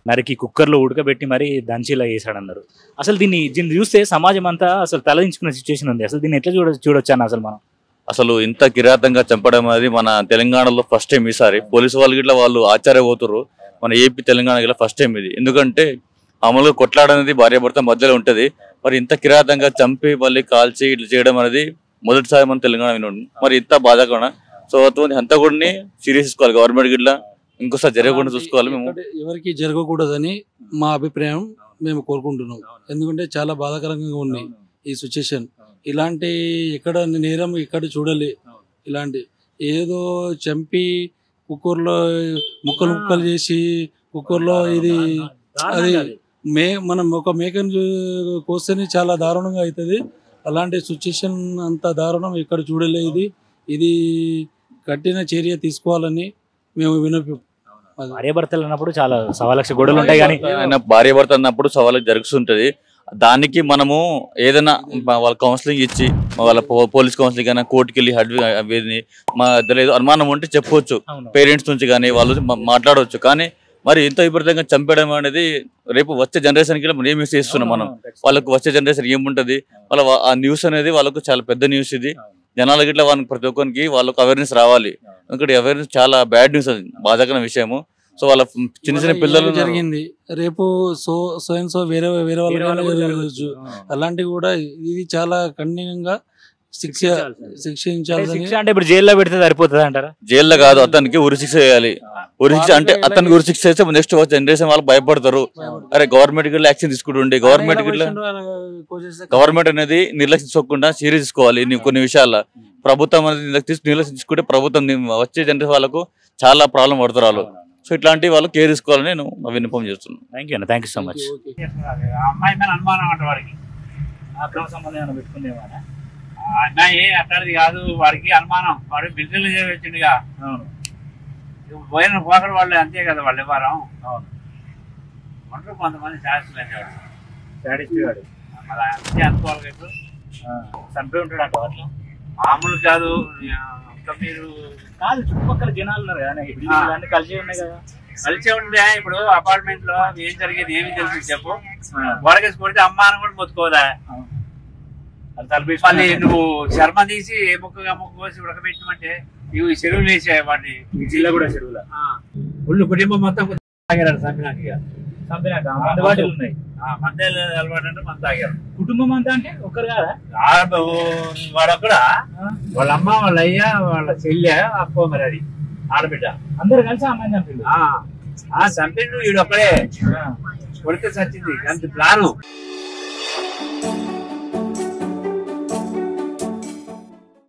నరికి కుక్కర్లో ఉడకబెట్టి మరి దంచి ఇలా చేశాడన్నారు. అసలు దీన్ని చూస్తే సమాజం అంతా అసలు తలదించుకున్న సిచ్యువేషన్ ఉంది. అసలు దీన్ని ఎట్లా చూడొచ్చు అన్న అసలు మనం? అసలు ఇంత కిరాతంగా చంపడం అనేది మన తెలంగాణలో ఫస్ట్ టైం ఈసారి. పోలీసు వాళ్ళు గిట్లా వాళ్ళు ఆశ్చర్యపోతున్నారు. మన ఏపీ తెలంగాణ గిట్లా ఫస్ట్ టైం ఇది. ఎందుకంటే అమలుగా కొట్లాడనేది భార్యాభర్త మధ్యలో ఉంటది. మరి ఇంత కిరాతంగా చంపి మళ్ళీ కాల్చి ఇట్లా చేయడం అనేది మొదటిసారి మన తెలంగాణ వినోడు. మరి ఇంత బాధకుండా సో అటువంటి అంతా కూడా సీరియస్ తీసుకోవాలి గవర్నమెంట్ గిట్లా, ఇంకోసారి జరగకుండా చూసుకోవాలి. మేము ఎవరికి జరగకూడదని మా అభిప్రాయం మేము కోరుకుంటున్నాం. ఎందుకంటే చాలా బాధాకరంగా ఉంది ఈ సిచ్యుయేషన్. ఇలాంటి ఎక్కడ నేరం ఇక్కడ చూడాలి. ఇలాంటి ఏదో చంపి కుక్కర్లో ముక్కలు చేసి కుక్కర్లో ఇది అది మనం ఒక మేకను కోస్తేనే చాలా దారుణంగా అవుతుంది. అలాంటి సిచ్యుయేషన్ అంత దారుణం ఇక్కడ చూడలేదు. ఇది కఠిన చర్య తీసుకోవాలని మేము వినపం. భార్యాభర్తలు అన్నప్పుడు చాలా 1,00,000 గొడవలు ఉంటాయి. కానీ భార్యాభర్త అన్నప్పుడు సవాళ్ళకి జరుగుతుంటది. దానికి మనము ఏదైనా వాళ్ళ కౌన్సిలింగ్ ఇచ్చి వాళ్ళ పోలీస్ కౌన్సిలింగ్ అయినా కోర్టుకి వెళ్ళి మా ఏదో అనుమానం ఉంటే చెప్పవచ్చు. పేరెంట్స్ నుంచి కానీ వాళ్ళు మాట్లాడవచ్చు. కానీ మరి ఇంత విపరీతంగా చంపేయడం అనేది రేపు వచ్చే జనరేషన్ కి మనం ఏం యూస్ చేస్తున్నాం మనం. వాళ్ళకు వచ్చే జనరేషన్ ఏముంటది, వాళ్ళ ఆ న్యూస్ అనేది వాళ్ళకు చాలా పెద్ద న్యూస్. ఇది జనాలకి ఇట్లా వాళ్ళకి ప్రతి ఒక్కరికి వాళ్ళకు అవేర్నెస్ రావాలి. ఎందుకంటే అవేర్నెస్ చాలా బ్యాడ్ న్యూస్, అది బాధాకరమైన విషయము. సో వాళ్ళ చిన్న చిన్న పిల్లలు జరిగింది, రేపు సో వేరే వాళ్ళు అలాంటివి కూడా ఇది చాలా కఠినంగా శిక్షించాలి. అంటే ఇప్పుడు జైల్లో పెడితే సరిపోతుంది అంటారా? జైల్లో కాదు, అతనికి ఉరి శిక్ష చేయాలి. ఉరి శిక్ష అంటే అతనికి ఉరి శిక్ష చేస్తే నెక్స్ట్ జనరేషన్ వాళ్ళు భయపడతారు. అరే గవర్నమెంట్ గిట్లా యాక్షన్ తీసుకుంటుండే, గవర్నమెంట్ అనేది నిర్లక్ష్యం తీసుకోకుండా సీరియస్ తీసుకోవాలి. కొన్ని విషయాల్లో ప్రభుత్వం అనేది నిర్లక్ష్యం తీసుకుంటే ప్రభుత్వం వచ్చే జనరేషన్ వాళ్ళకు చాలా ప్రాబ్లం పడతారు వాళ్ళు. సో ఇట్లాంటి వాళ్ళు కేర్ తీసుకోవాలని నేను విన్నపం చేస్తున్నాను. Thank you so much. అమ్మాయి మీద అనుమానం అంట వాడికి అమ్మాయి అట్లాంటిది కాదు, వాడికి అనుమానం. వాడు మిలిటరీలో చేయించిండుగా, పోయిన పోకడ వాళ్ళు అంతే కదా వాళ్ళు ఇవ్వరం. ఉంటారు కొంతమంది శాడిస్ట్ వాడు మరి అంతే అనుకోవాలి. ఇప్పుడు చంపి ఉంటాడు అంట అట్లా మామూలు కాదు. మీరు కాదు చుట్టుపక్కల జనాలు ఉన్నారు కదా, కలిసి ఉన్నాయి కదా. కలిసే ఉంటే ఇప్పుడు అపార్ట్మెంట్ లో ఏం జరిగేది ఏమి తెలుసు చెప్పు. గోడకేసి కొడితే అమ్మాని కూడా మొత్తుకోదా. మళ్ళీ నువ్వు శర్మ తీసి ఏ ముక్క కోసి ఉడకబెట్టమంటే ఇవి చెరువులు వేసే వాటిని. జిల్లా కూడా చెరువుల ఒళ్ళు కుటుంబం మొత్తం తాగారు. చంపినాక ఉన్నాయి మందేలు అలవాటు అంటే మంది తాగారు. కుటుంబం అంతా అంటే ఒక్కరు కాదా? వాడొక్కడ వాళ్ళ అమ్మ, వాళ్ళ అయ్య, వాళ్ళ చెల్లె, అప్ప, మరి అది ఆడబిడ్డ అందరు కలిసి అమ్మాయిని చంపిండు. చంపిండు. వీడు ఒక్కడే కొడితే చచ్చింది. అంత ప్లాను.